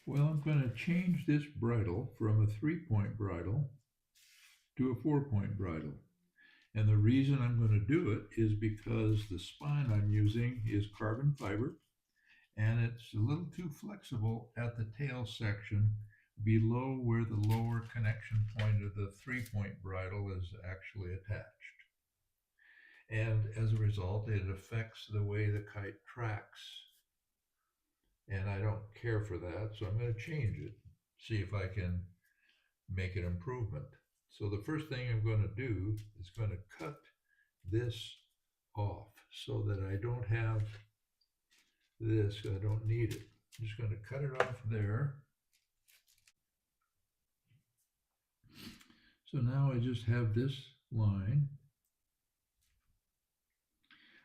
Well, I'm going to change this bridle from a 3-point bridle to a 4-point bridle. And the reason I'm going to do it is because the spine I'm using is carbon fiber and it's a little too flexible at the tail section below where the lower connection point of the 3-point bridle is actually attached. And as a result, it affects the way the kite tracks. And I don't care for that, so I'm going to change it, see if I can make an improvement. So the first thing I'm going to do is going to cut this off so that I don't have this, I don't need it. I'm just going to cut it off there. So now I just have this line.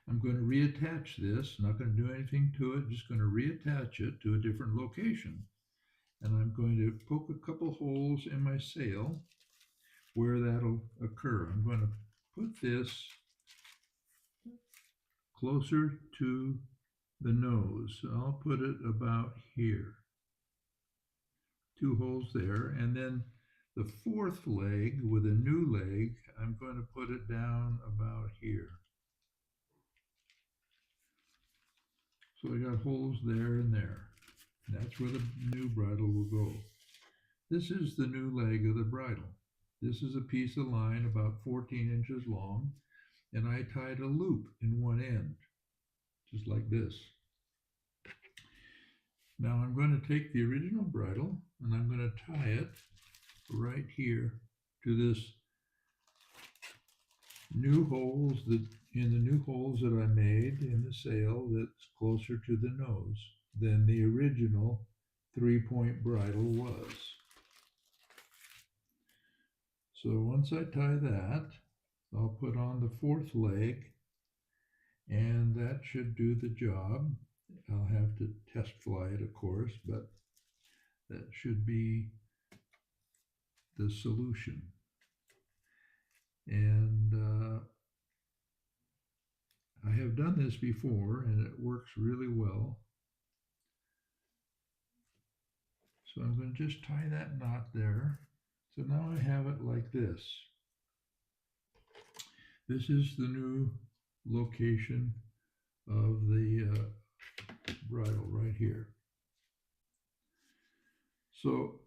I'm going to reattach this, not going to do anything to it, just going to reattach it to a different location. And I'm going to poke a couple holes in my sail where that'll occur. I'm going to put this closer to the nose. I'll put it about here. 2 holes there, and then the 4th leg with a new leg, I'm going to put it down about here. So I got holes there and there. That's where the new bridle will go. This is the new leg of the bridle. This is a piece of line about 14 inches long, and I tied a loop in one end, just like this. Now I'm going to take the original bridle and I'm going to tie it right here to this new holes that in the new holes that I made in the sail that's closer to the nose than the original 3-point bridle was. So once I tie that, I'll put on the 4th leg and that should do the job. I'll have to test fly it, of course, but that should be the solution. And I have done this before and it works really well. So I'm going to just tie that knot there. So now I have it like this. This is the new location of the bridle right here. So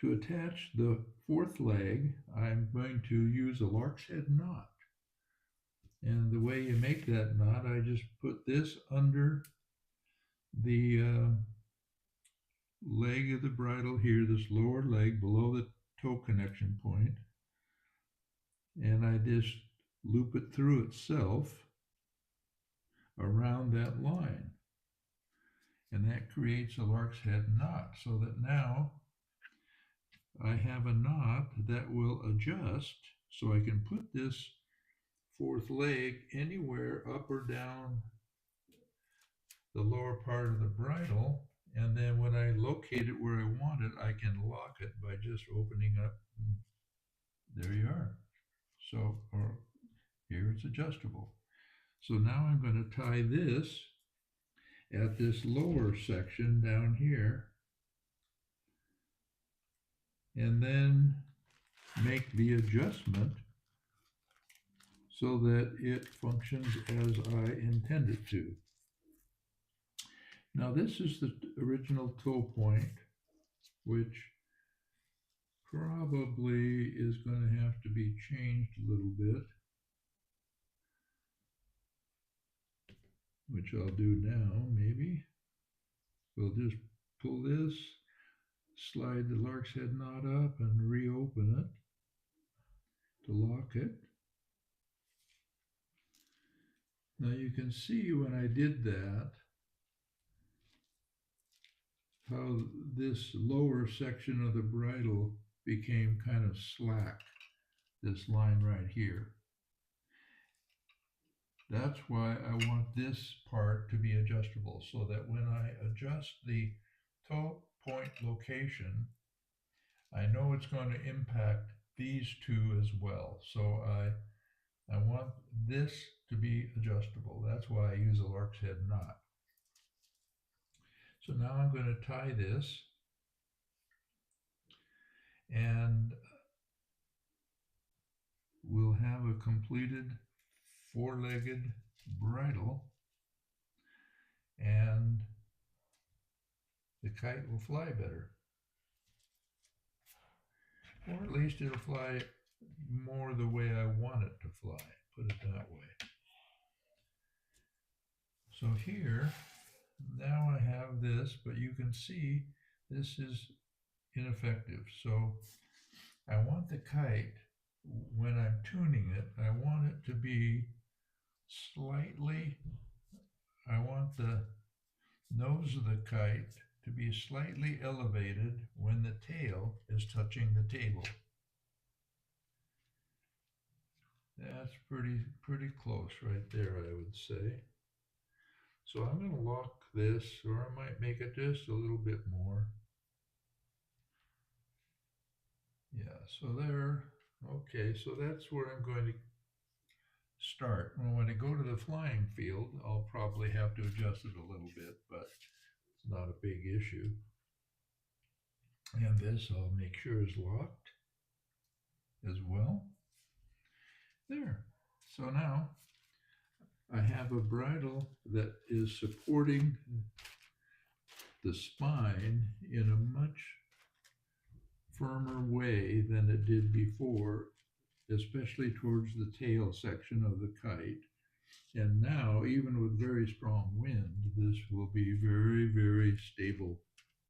to attach the 4th leg, I'm going to use a lark's head knot. And the way you make that knot, I just put this under the leg of the bridle here, this lower leg below the toe connection point, and I just loop it through itself around that line. And that creates a lark's head knot, so that now I have a knot that will adjust so I can put this 4th leg anywhere up or down the lower part of the bridle, and then when I locate it where I want it, I can lock it by just opening up. There you are. So, or here it's adjustable. So now I'm going to tie this at this lower section down here, and then make the adjustment so that it functions as I intend it to. Now this is the original toe point, which probably is going to have to be changed a little bit, which I'll do now maybe. We'll just pull this, slide the lark's head knot up and reopen it to lock it. Now you can see when I did that how this lower section of the bridle became kind of slack, this line right here. That's why I want this part to be adjustable, so that when I adjust the toe point location, I know it's going to impact these two as well. So I want this to be adjustable. That's why I use a lark's head knot. So now I'm going to tie this and we'll have a completed four-legged bridle, and the kite will fly better. Or at least it'll fly more the way I want it to fly, put it that way. So here, now I have this, but you can see this is ineffective. So I want the kite, when I'm tuning it, I want it to be slightly, I want the nose of the kite to be slightly elevated when the tail is touching the table. That's pretty close right there, I would say. So I'm going to lock this, or I might make it just a little bit more. Yeah, so there. Okay, so that's where I'm going to start. When I go to the flying field, I'll probably have to adjust it a little bit, but it's not a big issue. And this I'll make sure is locked as well. There. So now I have a bridle that is supporting the spine in a much firmer way than it did before, especially towards the tail section of the kite. And now, even with very strong wind, this will be very, very stable